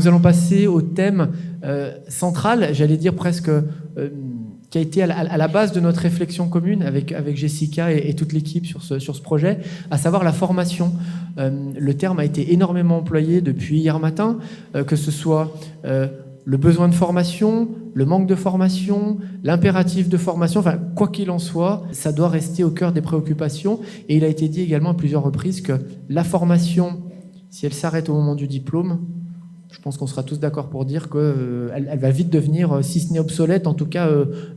nous allons passer au thème central, j'allais dire presque, qui a été à la base de notre réflexion commune avec Jessica et toute l'équipe sur ce projet, à savoir la formation. Le terme a été énormément employé depuis hier matin, que ce soit le besoin de formation, le manque de formation, l'impératif de formation, enfin, quoi qu'il en soit, ça doit rester au cœur des préoccupations. Et il a été dit également à plusieurs reprises que la formation, si elle s'arrête au moment du diplôme, je pense qu'on sera tous d'accord pour dire qu'elle va vite devenir, si ce n'est obsolète, en tout cas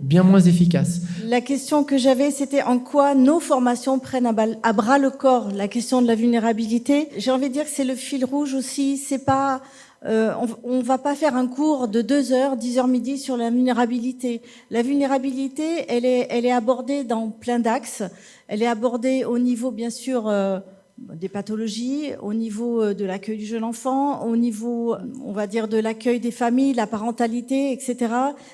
bien moins efficace. La question que j'avais, c'était en quoi nos formations prennent à bras le corps la question de la vulnérabilité. J'ai envie de dire que c'est le fil rouge aussi. C'est pas, on va pas faire un cours de 2 heures, 10 heures midi sur la vulnérabilité. La vulnérabilité, elle est abordée dans plein d'axes. Elle est abordée au niveau, bien sûr, des pathologies, au niveau de l'accueil du jeune enfant, au niveau, on va dire, de l'accueil des familles, la parentalité, etc.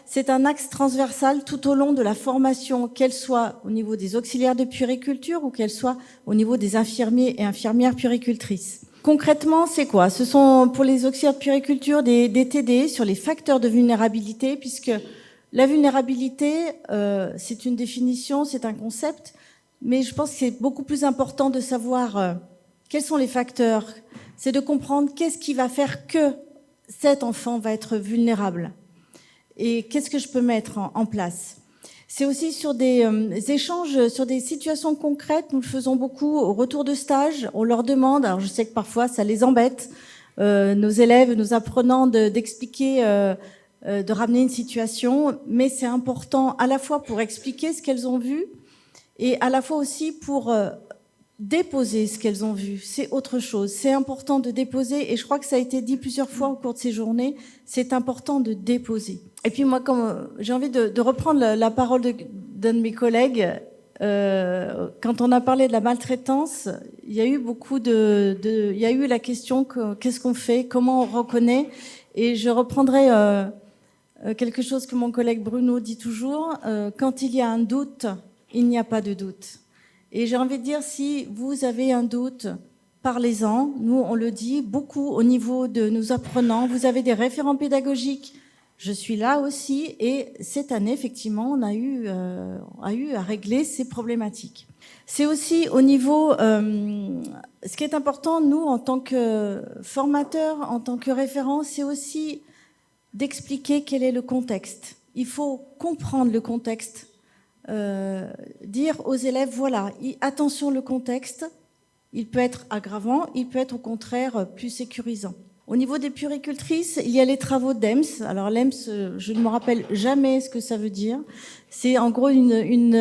C'est un axe transversal tout au long de la formation, qu'elle soit au niveau des auxiliaires de puériculture ou qu'elle soit au niveau des infirmiers et infirmières puéricultrices. Concrètement, c'est quoi? Ce sont pour les auxiliaires de puériculture des TD sur les facteurs de vulnérabilité, puisque la vulnérabilité, c'est une définition, c'est un concept, mais je pense que c'est beaucoup plus important de savoir quels sont les facteurs. C'est de comprendre qu'est-ce qui va faire que cet enfant va être vulnérable et qu'est-ce que je peux mettre en place. C'est aussi sur des échanges, sur des situations concrètes. Nous le faisons beaucoup au retour de stage. On leur demande, alors je sais que parfois ça les embête, nos élèves, nos apprenants, d'expliquer, de ramener une situation, mais c'est important à la fois pour expliquer ce qu'elles ont vu et à la fois aussi pour déposer ce qu'elles ont vu. C'est autre chose. C'est important de déposer, et je crois que ça a été dit plusieurs fois au cours de ces journées, c'est important de déposer. Et puis moi, comme j'ai envie de reprendre la parole d'un de mes collègues, quand on a parlé de la maltraitance, il y a eu il y a eu la question qu'est-ce qu'on fait, comment on reconnaît, et je reprendrai quelque chose que mon collègue Bruno dit toujours, quand il y a un doute, il n'y a pas de doute. Et j'ai envie de dire, si vous avez un doute, parlez-en. Nous, on le dit beaucoup au niveau de nos apprenants. Vous avez des référents pédagogiques. Je suis là aussi. Et cette année, effectivement, on a eu à régler ces problématiques. C'est aussi au niveau... ce qui est important, nous, en tant que formateurs, en tant que référents, c'est aussi d'expliquer quel est le contexte. Il faut comprendre le contexte. Dire aux élèves, voilà, attention, le contexte, il peut être aggravant, il peut être au contraire plus sécurisant. Au niveau des puéricultrices, il y a les travaux d'EMS. Alors l'EMS, je ne me rappelle jamais ce que ça veut dire. C'est en gros une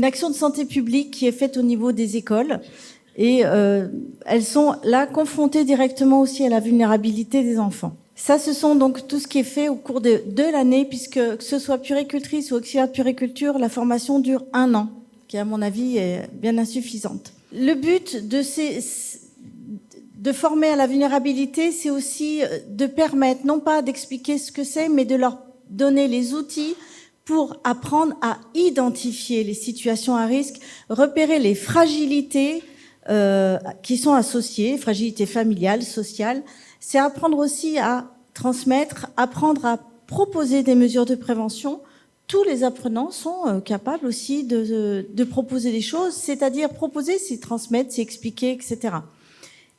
action de santé publique qui est faite au niveau des écoles. Et elles sont là confrontées directement aussi à la vulnérabilité des enfants. Ça, ce sont donc tout ce qui est fait au cours de l'année, puisque que ce soit puéricultrice ou auxiliaire de puériculture, la formation dure 1 an, qui à mon avis est bien insuffisante. Le but de former à la vulnérabilité, c'est aussi de permettre, non pas d'expliquer ce que c'est, mais de leur donner les outils pour apprendre à identifier les situations à risque, repérer les fragilités qui sont associées, fragilités familiales, sociales. C'est apprendre aussi à transmettre, apprendre à proposer des mesures de prévention. Tous les apprenants sont capables aussi de proposer des choses, c'est-à-dire proposer, c'est transmettre, c'est expliquer, etc.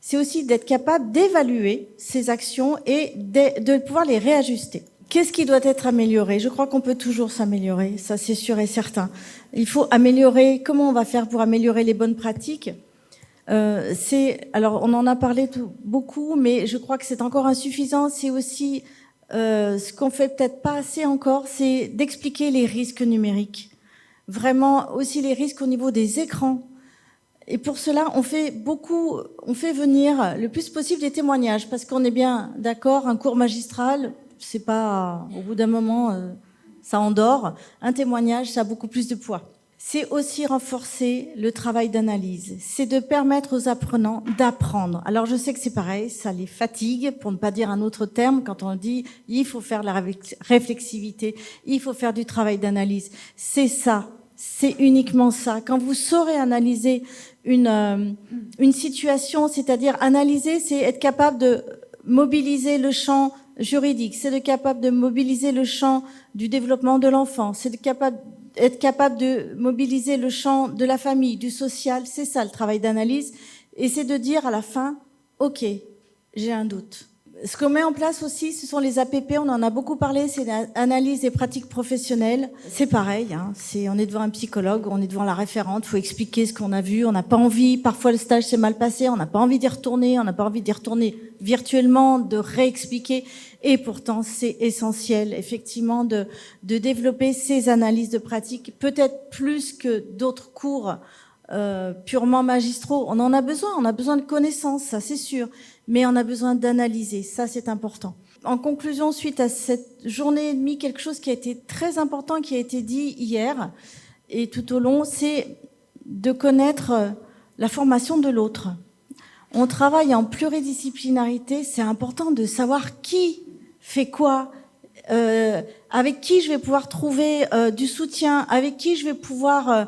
C'est aussi d'être capable d'évaluer ces actions et de pouvoir les réajuster. Qu'est-ce qui doit être amélioré? Je crois qu'on peut toujours s'améliorer, ça c'est sûr et certain. Il faut améliorer, comment on va faire pour améliorer les bonnes pratiques? Alors on en a parlé beaucoup, mais je crois que c'est encore insuffisant. C'est aussi ce qu'on fait peut-être pas assez encore, c'est d'expliquer les risques numériques. Vraiment aussi les risques au niveau des écrans. Et pour cela, on fait venir le plus possible des témoignages, parce qu'on est bien d'accord, un cours magistral, c'est pas, au bout d'un moment, ça endort. Un témoignage, ça a beaucoup plus de poids. C'est aussi renforcer le travail d'analyse. C'est de permettre aux apprenants d'apprendre. Alors je sais que c'est pareil, ça les fatigue, pour ne pas dire un autre terme, quand on dit il faut faire de la réflexivité, il faut faire du travail d'analyse. C'est ça, c'est uniquement ça. Quand vous saurez analyser une situation, c'est-à-dire analyser, c'est être capable de mobiliser le champ juridique, c'est d'être capable de mobiliser le champ du développement de l'enfant, c'est être capable de mobiliser le champ de la famille, du social. C'est ça le travail d'analyse. Et c'est de dire à la fin, OK, j'ai un doute. Ce qu'on met en place aussi, ce sont les APP, on en a beaucoup parlé, c'est l'analyse des pratiques professionnelles. C'est pareil, hein, on est devant un psychologue, on est devant la référente, il faut expliquer ce qu'on a vu, on n'a pas envie, parfois le stage s'est mal passé, on n'a pas envie d'y retourner, on n'a pas envie d'y retourner virtuellement, de réexpliquer. Et pourtant, c'est essentiel, effectivement, de développer ces analyses de pratiques, peut-être plus que d'autres cours purement magistraux. On en a besoin, on a besoin de connaissances, ça c'est sûr, mais on a besoin d'analyser, ça c'est important. En conclusion, suite à cette journée et demie, quelque chose qui a été très important, qui a été dit hier et tout au long, c'est de connaître la formation de l'autre. On travaille en pluridisciplinarité, c'est important de savoir qui fait quoi, avec qui je vais pouvoir trouver du soutien, avec qui je vais pouvoir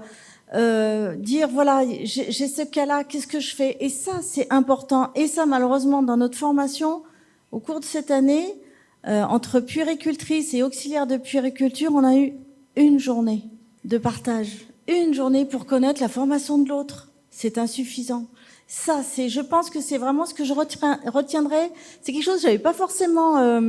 dire voilà, j'ai ce cas-là, qu'est-ce que je fais? Et ça, c'est important. Et ça, malheureusement, dans notre formation, au cours de cette année, entre puéricultrice et auxiliaire de puériculture, on a eu une journée de partage, une journée pour connaître la formation de l'autre. C'est insuffisant. Ça, je pense que c'est vraiment ce que je retiendrai. C'est quelque chose que j'avais pas forcément,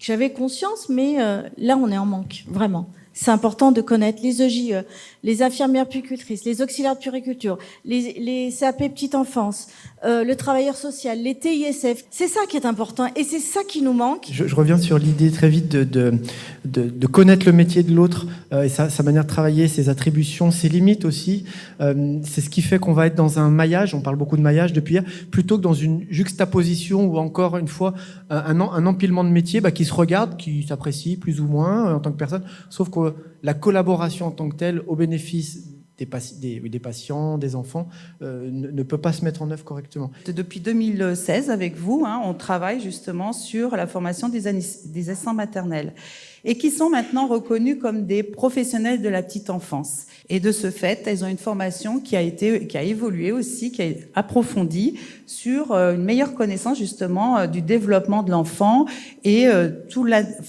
j'avais conscience, mais là, on est en manque, vraiment. C'est important de connaître les EJ, les infirmières puéricultrices, les auxiliaires de puériculture, les CAP petite enfance, le travailleur social, les TISF. C'est ça qui est important et c'est ça qui nous manque. Je reviens sur l'idée très vite de connaître le métier de l'autre et sa manière de travailler, ses attributions, ses limites aussi. C'est ce qui fait qu'on va être dans un maillage, on parle beaucoup de maillage depuis hier, plutôt que dans une juxtaposition ou encore une fois un empilement de métiers qui se regardent, qui s'apprécient plus ou moins en tant que personne, sauf que la collaboration en tant que telle, au bénéfice des patients, des enfants, ne peut pas se mettre en œuvre correctement. Depuis 2016, avec vous, on travaille justement sur la formation des assistants maternels et qui sont maintenant reconnus comme des professionnels de la petite enfance. Et de ce fait, elles ont une formation qui a évolué aussi, qui a approfondi sur une meilleure connaissance justement du développement de l'enfant et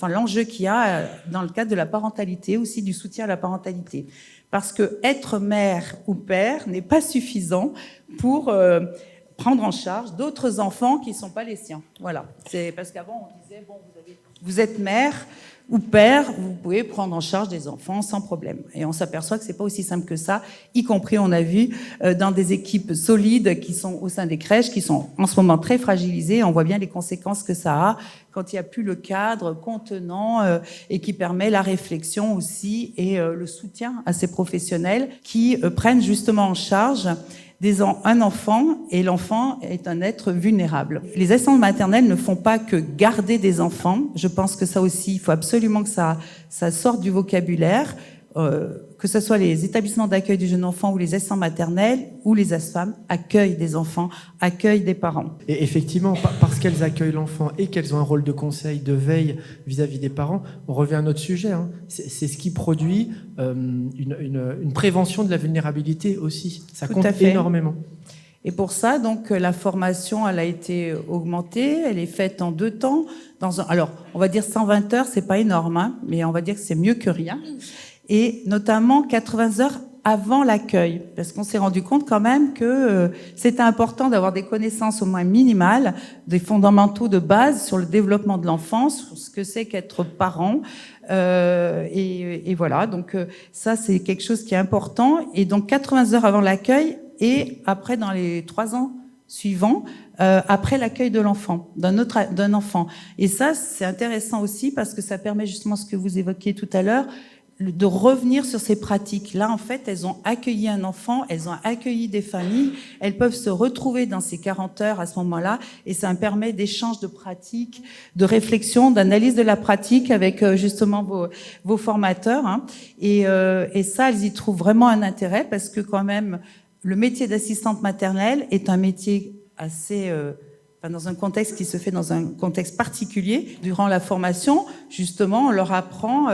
l'enjeu qu'il y a dans le cadre de la parentalité, aussi du soutien à la parentalité. Parce que être mère ou père n'est pas suffisant pour prendre en charge d'autres enfants qui ne sont pas les siens. Voilà. C'est parce qu'avant on disait vous êtes mère ou père, vous pouvez prendre en charge des enfants sans problème. Et on s'aperçoit que c'est pas aussi simple que ça, y compris, on a vu, dans des équipes solides qui sont au sein des crèches, qui sont en ce moment très fragilisées. On voit bien les conséquences que ça a quand il n'y a plus le cadre contenant et qui permet la réflexion aussi et le soutien à ces professionnels qui prennent justement en charge un enfant, et l'enfant est un être vulnérable. Les assistantes maternelles ne font pas que garder des enfants. Je pense que ça aussi, il faut absolument que ça sorte du vocabulaire, que ce soit les établissements d'accueil du jeune enfant ou les assistantes maternelles ou les ASFAM accueillent des enfants, accueillent des parents. Et effectivement, parce qu'elles accueillent l'enfant et qu'elles ont un rôle de conseil, de veille vis-à-vis des parents, on revient à notre sujet. C'est ce qui produit une prévention de la vulnérabilité aussi. Ça compte énormément. Et pour ça, donc, la formation, elle a été augmentée. Elle est faite en 2 temps. Alors, on va dire 120 heures, c'est pas énorme, mais on va dire que c'est mieux que rien. Et notamment 80 heures avant l'accueil, parce qu'on s'est rendu compte quand même que c'était important d'avoir des connaissances au moins minimales, des fondamentaux de base sur le développement de l'enfance, sur ce que c'est qu'être parent. Et voilà, donc ça c'est quelque chose qui est important. Et donc 80 heures avant l'accueil et après dans les 3 ans suivants, après l'accueil de l'enfant, d'un enfant. Et ça c'est intéressant aussi parce que ça permet justement ce que vous évoquiez tout à l'heure, de revenir sur ces pratiques. Là, en fait, elles ont accueilli un enfant, elles ont accueilli des familles, elles peuvent se retrouver dans ces 40 heures à ce moment-là, et ça me permet d'échanges de pratiques, de réflexion, d'analyse de la pratique avec justement vos formateurs. Et ça, elles y trouvent vraiment un intérêt parce que quand même, le métier d'assistante maternelle est un métier assez dans un contexte qui se fait dans un contexte particulier. Durant la formation, justement, on leur apprend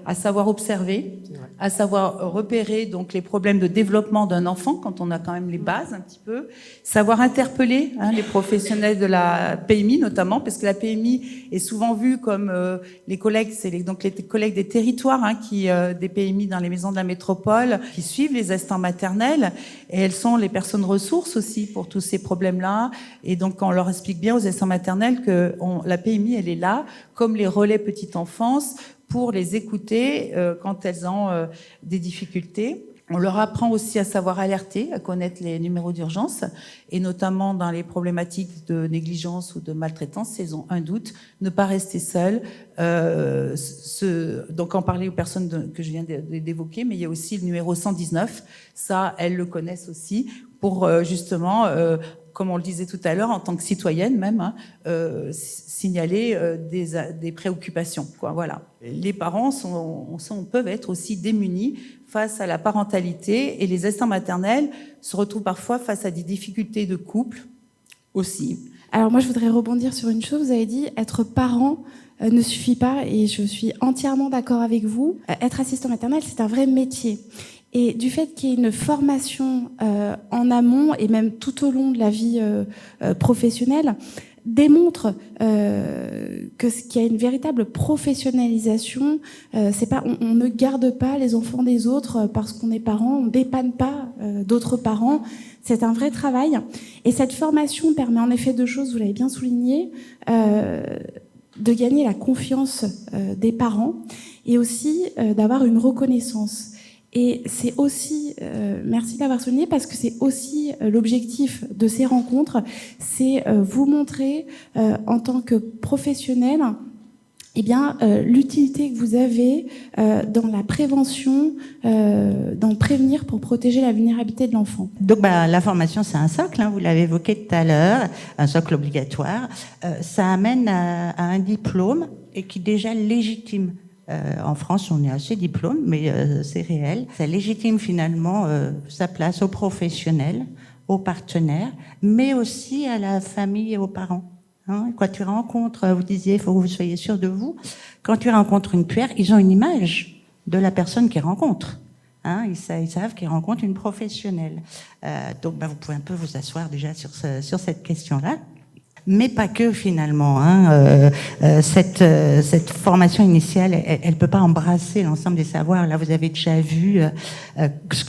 à savoir observer, à savoir repérer donc les problèmes de développement d'un enfant, quand on a quand même les bases un petit peu, savoir interpeller les professionnels de la PMI notamment, parce que la PMI est souvent vue comme les collègues, donc les collègues des territoires, des PMI dans les maisons de la métropole, qui suivent les assistants maternels, et elles sont les personnes ressources aussi pour tous ces problèmes-là. Et donc, on leur explique bien aux assistants maternels que la PMI, elle est là, comme les relais petite enfance, pour les écouter quand elles ont des difficultés. On leur apprend aussi à savoir alerter, à connaître les numéros d'urgence, et notamment dans les problématiques de négligence ou de maltraitance, si elles ont un doute, ne pas rester seules. Donc en parler aux personnes que je viens d'évoquer, mais il y a aussi le numéro 119, ça, elles le connaissent aussi, pour justement, comme on le disait tout à l'heure, en tant que citoyenne même, signaler des préoccupations, quoi, voilà. Les parents peuvent être aussi démunis face à la parentalité, et les assistants maternels se retrouvent parfois face à des difficultés de couple aussi. Alors moi, je voudrais rebondir sur une chose. Vous avez dit être parent ne suffit pas, et je suis entièrement d'accord avec vous. Être assistant maternel, c'est un vrai métier. Et du fait qu'il y ait une formation en amont et même tout au long de la vie professionnelle, démontre qu'il y a une véritable professionnalisation. C'est pas, on ne garde pas les enfants des autres parce qu'on est parent, on dépanne pas d'autres parents. C'est un vrai travail. Et cette formation permet en effet deux choses, vous l'avez bien souligné, de gagner la confiance des parents et aussi d'avoir une reconnaissance. Et c'est aussi, merci d'avoir souligné, parce que c'est aussi l'objectif de ces rencontres, c'est vous montrer en tant que professionnel, eh bien, l'utilité que vous avez dans la prévention, dans prévenir pour protéger la vulnérabilité de l'enfant. Donc, la formation, c'est un socle, vous l'avez évoqué tout à l'heure, un socle obligatoire. Ça amène à un diplôme et qui déjà légitime. En France, on est à ces diplômes, mais c'est réel. Ça légitime finalement sa place aux professionnels, aux partenaires, mais aussi à la famille et aux parents. Quand tu rencontres, vous disiez, il faut que vous soyez sûr de vous. Quand tu rencontres une puère, ils ont une image de la personne qu'ils rencontrent. Ils savent qu'ils rencontrent une professionnelle. Donc, vous pouvez un peu vous asseoir déjà sur cette question-là. Mais pas que finalement. Cette formation initiale, elle peut pas embrasser l'ensemble des savoirs. Là, vous avez déjà vu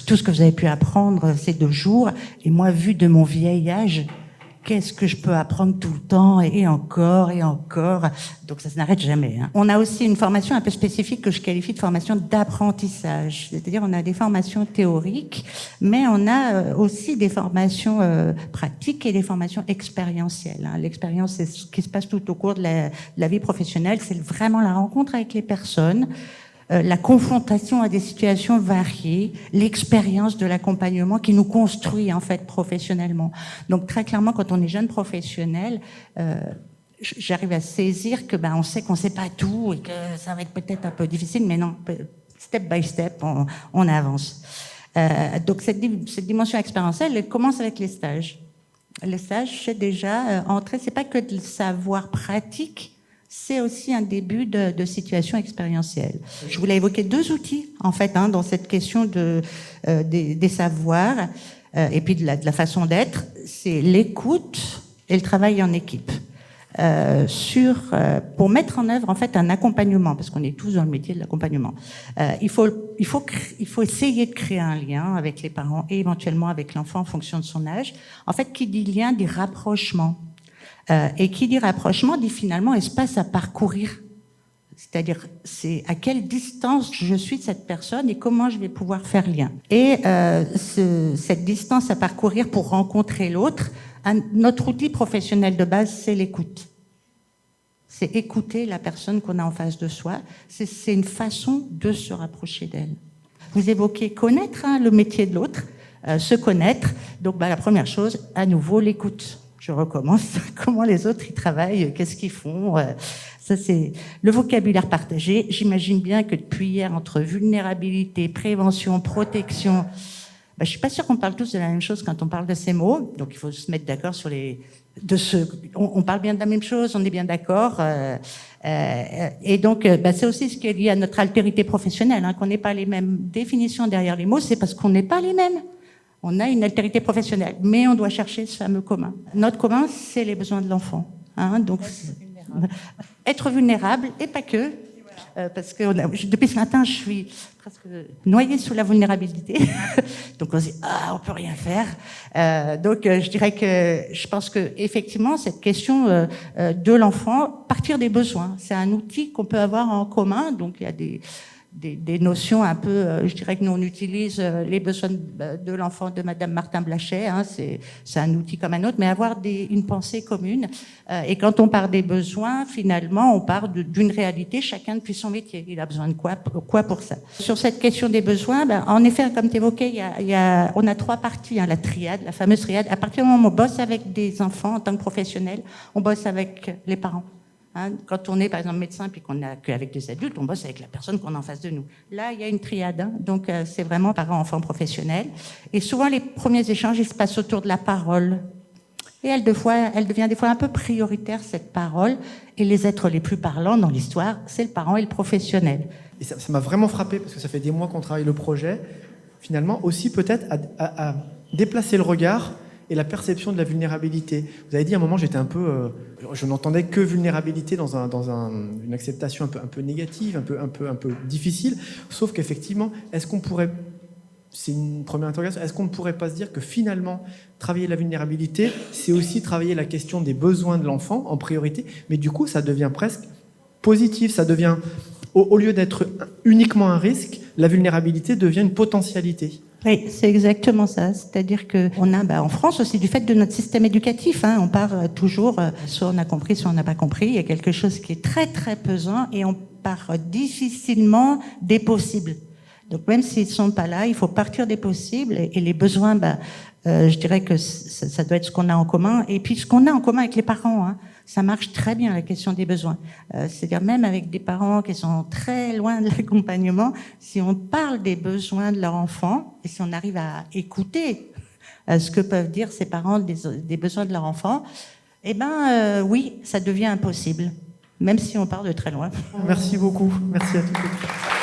tout ce que vous avez pu apprendre ces 2 jours. Et moi, vu de mon vieil âge, qu'est-ce que je peux apprendre tout le temps et encore et encore. Donc ça n'arrête jamais. On a aussi une formation un peu spécifique que je qualifie de formation d'apprentissage. C'est-à-dire on a des formations théoriques, mais on a aussi des formations pratiques et des formations expérientielles. L'expérience, c'est ce qui se passe tout au cours de la vie professionnelle. C'est vraiment la rencontre avec les personnes, la confrontation à des situations variées, l'expérience de l'accompagnement qui nous construit en fait professionnellement. Donc très clairement, quand on est jeune professionnel, j'arrive à saisir que on sait qu'on sait pas tout et que ça va être peut-être un peu difficile, mais non, step by step, on avance. Donc cette dimension expérientielle, elle commence avec les stages. Les stages, c'est déjà entrer, c'est pas que le savoir pratique, c'est aussi un début de situation expérientielle. Je voulais évoquer 2 outils, en fait, dans cette question des savoirs et puis de la façon d'être. C'est l'écoute et le travail en équipe. Pour mettre en œuvre, en fait, un accompagnement, parce qu'on est tous dans le métier de l'accompagnement. Il faut essayer de créer un lien avec les parents et éventuellement avec l'enfant en fonction de son âge. En fait, qui dit lien dit rapprochement. Et qui dit rapprochement dit finalement espace à parcourir. C'est-à-dire, c'est à quelle distance je suis de cette personne et comment je vais pouvoir faire lien. Et cette distance à parcourir pour rencontrer l'autre, notre outil professionnel de base, c'est l'écoute. C'est écouter la personne qu'on a en face de soi. C'est une façon de se rapprocher d'elle. Vous évoquez connaître le métier de l'autre, se connaître. Donc, la première chose, à nouveau, l'écoute. Je recommence. Comment les autres, ils travaillent, qu'est-ce qu'ils font. Ça, c'est le vocabulaire partagé. J'imagine bien que depuis hier, entre vulnérabilité, prévention, protection, je suis pas sûre qu'on parle tous de la même chose quand on parle de ces mots. Donc il faut se mettre d'accord sur on parle bien de la même chose, on est bien d'accord. Et donc c'est aussi ce qui est lié à notre altérité professionnelle, qu'on n'ait pas les mêmes définitions derrière les mots, c'est parce qu'on n'est pas les mêmes. On a une altérité professionnelle, mais on doit chercher ce fameux commun. Notre commun, c'est les besoins de l'enfant. Donc être vulnérable et pas que. Parce que depuis ce matin, je suis presque noyée sous la vulnérabilité. Donc on se dit on peut rien faire. Donc je dirais que je pense que effectivement cette question de l'enfant, partir des besoins, c'est un outil qu'on peut avoir en commun. Donc il y a des notions un peu, je dirais que nous on utilise les besoins de l'enfant de Madame Martin Blachet, c'est un outil comme un autre, mais avoir une pensée commune. Et quand on parle des besoins, finalement, on part d'une réalité, chacun depuis son métier. Il a besoin de quoi pour ça. Sur cette question des besoins, en effet, comme tu évoquais, on a 3 parties, la triade, la fameuse triade. À partir du moment où on bosse avec des enfants en tant que professionnel, on bosse avec les parents. Quand on est, par exemple, médecin puis qu'on n'a qu'avec des adultes, on bosse avec la personne qu'on a en face de nous. Là, il y a une triade. Donc, c'est vraiment parents, enfants, professionnels. Et souvent, les premiers échanges, ils se passent autour de la parole. Et elle devient des fois un peu prioritaire, cette parole. Et les êtres les plus parlants dans l'histoire, c'est le parent et le professionnel. Et ça m'a vraiment frappé, parce que ça fait des mois qu'on travaille le projet. Finalement, aussi peut-être à déplacer le regard et la perception de la vulnérabilité. Vous avez dit à un moment, j'étais un peu, je n'entendais que vulnérabilité dans une acceptation un peu négative, un peu difficile. Sauf qu'effectivement, est-ce qu'on pourrait, c'est une première interrogation, est-ce qu'on ne pourrait pas se dire que finalement, travailler la vulnérabilité, c'est aussi travailler la question des besoins de l'enfant en priorité, mais du coup, ça devient presque positif, ça devient, au lieu d'être uniquement un risque, la vulnérabilité devient une potentialité. Oui, c'est exactement ça. C'est-à-dire qu'on a, en France aussi, du fait de notre système éducatif, on part toujours, soit on a compris, soit on n'a pas compris. Il y a quelque chose qui est très, très pesant et on part difficilement des possibles. Donc même s'ils ne sont pas là, il faut partir des possibles et les besoins, je dirais que ça doit être ce qu'on a en commun. Et puis ce qu'on a en commun avec les parents, ça marche très bien, la question des besoins. C'est-à-dire même avec des parents qui sont très loin de l'accompagnement, si on parle des besoins de leur enfant et si on arrive à écouter ce que peuvent dire ces parents des besoins de leur enfant, oui, ça devient impossible, même si on part de très loin. Merci beaucoup. Merci à tous.